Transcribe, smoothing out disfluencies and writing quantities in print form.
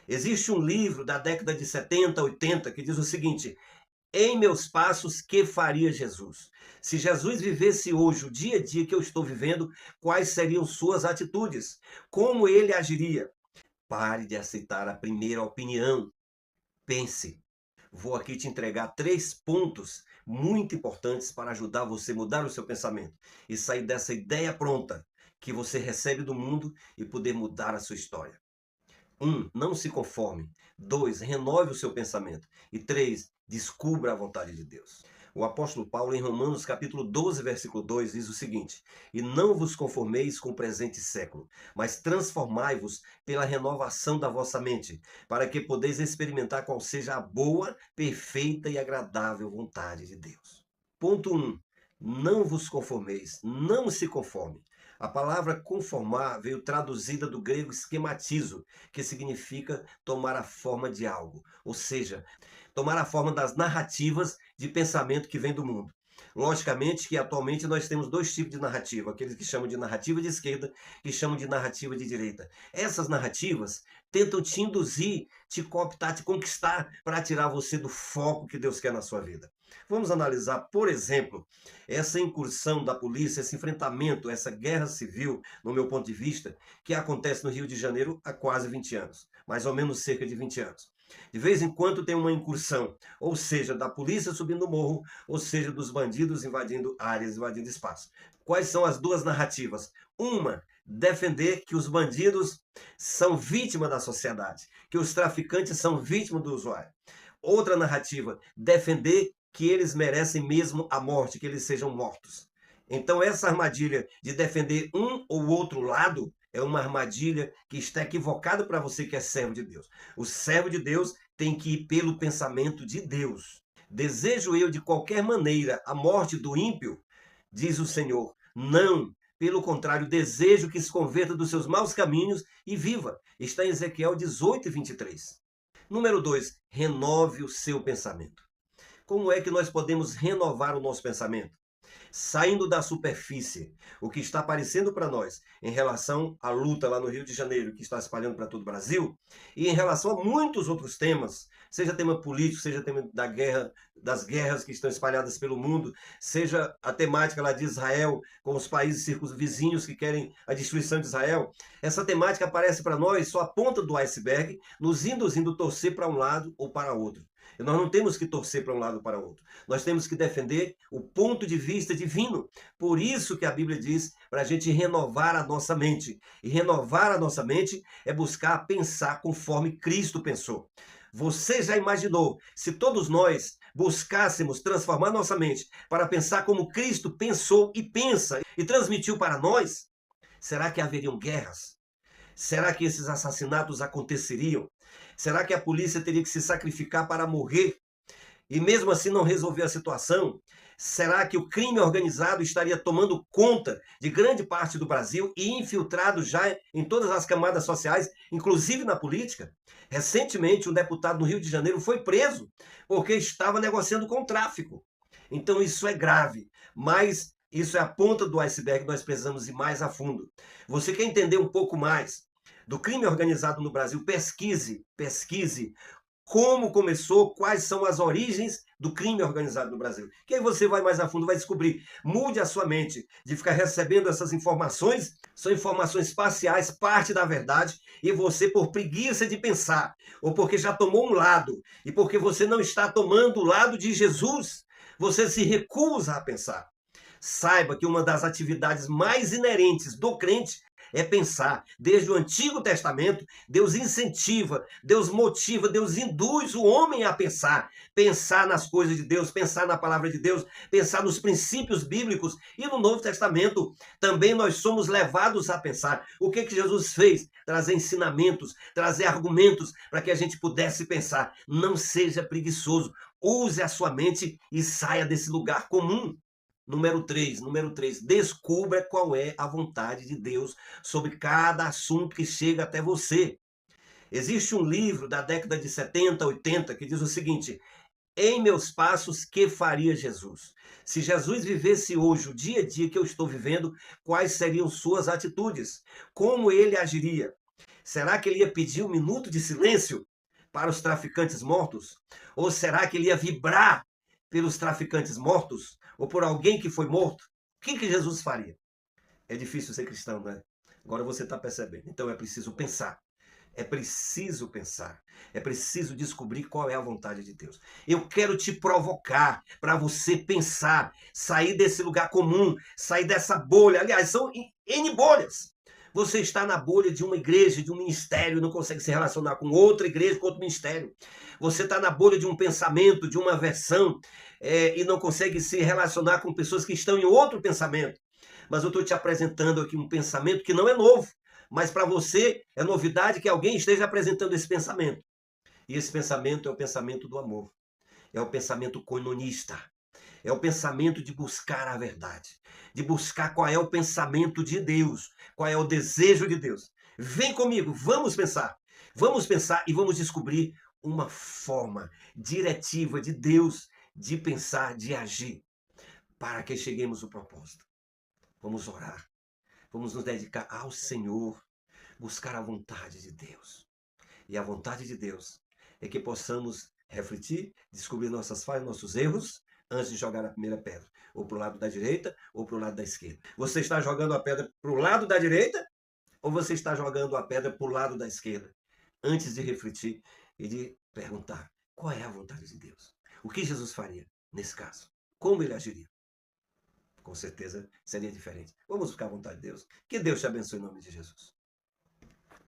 Existe um livro da década de 70, 80 que diz o seguinte: em meus passos, que faria Jesus? Se Jesus vivesse hoje o dia a dia que eu estou vivendo, quais seriam suas atitudes? Como ele agiria? Pare de aceitar a primeira opinião. Pense. Vou aqui te entregar 3 pontos muito importantes para ajudar você a mudar o seu pensamento e sair dessa ideia pronta que você recebe do mundo e poder mudar a sua história. 1. Não se conforme. 2. Renove o seu pensamento. E 3. Descubra a vontade de Deus. O apóstolo Paulo, em Romanos capítulo 12, versículo 2, diz o seguinte: e não vos conformeis com o presente século, mas transformai-vos pela renovação da vossa mente, para que podeis experimentar qual seja a boa, perfeita e agradável vontade de Deus. Ponto 1. Não vos conformeis, não se conforme. A palavra conformar veio traduzida do grego esquematizo, que significa tomar a forma de algo, ou seja, tomar a forma das narrativas de pensamento que vem do mundo. Logicamente que atualmente nós temos 2 tipos de narrativa, aqueles que chamam de narrativa de esquerda, que chamam de narrativa de direita. Essas narrativas tentam te induzir, te cooptar, te conquistar para tirar você do foco que Deus quer na sua vida. Vamos analisar, por exemplo, essa incursão da polícia, esse enfrentamento, essa guerra civil, no meu ponto de vista, que acontece no Rio de Janeiro há quase 20 anos, mais ou menos cerca de 20 anos. De vez em quando tem uma incursão, ou seja, da polícia subindo o morro, ou seja, dos bandidos invadindo áreas, invadindo espaço. Quais são as duas narrativas? Uma, defender que os bandidos são vítima da sociedade, que os traficantes são vítimas do usuário. Outra narrativa, defender que eles merecem mesmo a morte, que eles sejam mortos. Então essa armadilha de defender um ou outro lado é uma armadilha que está equivocada para você que é servo de Deus. O servo de Deus tem que ir pelo pensamento de Deus. Desejo eu de qualquer maneira a morte do ímpio, diz o Senhor. Não, pelo contrário, desejo que se converta dos seus maus caminhos e viva. Está em Ezequiel 18, 23. Número 2, renove o seu pensamento. Como é que nós podemos renovar o nosso pensamento? Saindo da superfície, o que está aparecendo para nós em relação à luta lá no Rio de Janeiro, que está se espalhando para todo o Brasil, e em relação a muitos outros temas, seja tema político, seja tema da guerra, das guerras que estão espalhadas pelo mundo, seja a temática lá de Israel, com os países circunvizinhos que querem a destruição de Israel, essa temática aparece para nós só a ponta do iceberg, nos induzindo a torcer para um lado ou para outro. E nós não temos que torcer para um lado ou para outro. Nós temos que defender o ponto de vista divino. Por isso que a Bíblia diz para a gente renovar a nossa mente. E renovar a nossa mente é buscar pensar conforme Cristo pensou. Você já imaginou se todos nós buscássemos transformar nossa mente para pensar como Cristo pensou e pensa e transmitiu para nós? Será que haveriam guerras? Será que esses assassinatos aconteceriam? Será que a polícia teria que se sacrificar para morrer e mesmo assim não resolver a situação? Será que o crime organizado estaria tomando conta de grande parte do Brasil e infiltrado já em todas as camadas sociais, inclusive na política? Recentemente, um deputado no Rio de Janeiro foi preso porque estava negociando com o tráfico. Então isso é grave, mas isso é a ponta do iceberg, nós precisamos ir mais a fundo. Você quer entender um pouco mais do crime organizado no Brasil? Pesquise como começou, quais são as origens do crime organizado no Brasil. Que aí você vai mais a fundo, vai descobrir. Mude a sua mente de ficar recebendo essas informações, são informações parciais, parte da verdade, e você, por preguiça de pensar, ou porque já tomou um lado, e porque você não está tomando o lado de Jesus, você se recusa a pensar. Saiba que uma das atividades mais inerentes do crente é pensar. Desde o Antigo Testamento, Deus incentiva, Deus motiva, Deus induz o homem a pensar. Pensar nas coisas de Deus, pensar na palavra de Deus, pensar nos princípios bíblicos. E no Novo Testamento também nós somos levados a pensar. O que Jesus fez? Trazer ensinamentos, trazer argumentos para que a gente pudesse pensar. Não seja preguiçoso. Use a sua mente e saia desse lugar comum. Número 3, descubra qual é a vontade de Deus sobre cada assunto que chega até você. Existe um livro da década de 70, 80 que diz o seguinte: em meus passos, que faria Jesus? Se Jesus vivesse hoje o dia a dia que eu estou vivendo, quais seriam suas atitudes? Como ele agiria? Será que ele ia pedir um minuto de silêncio para os traficantes mortos? Ou será que ele ia vibrar pelos traficantes mortos? Ou por alguém que foi morto? O que Jesus faria? É difícil ser cristão, não é? Agora você está percebendo. Então é preciso pensar. É preciso pensar. É preciso descobrir qual é a vontade de Deus. Eu quero te provocar para você pensar, sair desse lugar comum, sair dessa bolha. Aliás, são N bolhas. Você está na bolha de uma igreja, de um ministério, não consegue se relacionar com outra igreja, com outro ministério. Você está na bolha de um pensamento, de uma versão, e não consegue se relacionar com pessoas que estão em outro pensamento. Mas eu estou te apresentando aqui um pensamento que não é novo, mas para você é novidade que alguém esteja apresentando esse pensamento. E esse pensamento é o pensamento do amor. É o pensamento coinonista. É o pensamento de buscar a verdade. De buscar qual é o pensamento de Deus. Qual é o desejo de Deus. Vem comigo, vamos pensar. Vamos pensar e vamos descobrir uma forma diretiva de Deus de pensar, de agir, para que cheguemos ao propósito. Vamos orar. Vamos nos dedicar ao Senhor, buscar a vontade de Deus. E a vontade de Deus é que possamos refletir, descobrir nossas falhas, nossos erros, antes de jogar a primeira pedra, ou para o lado da direita, ou para o lado da esquerda. Você está jogando a pedra para o lado da direita, ou você está jogando a pedra para o lado da esquerda? Antes de refletir e de perguntar, qual é a vontade de Deus? O que Jesus faria nesse caso? Como ele agiria? Com certeza seria diferente. Vamos buscar a vontade de Deus. Que Deus te abençoe em nome de Jesus.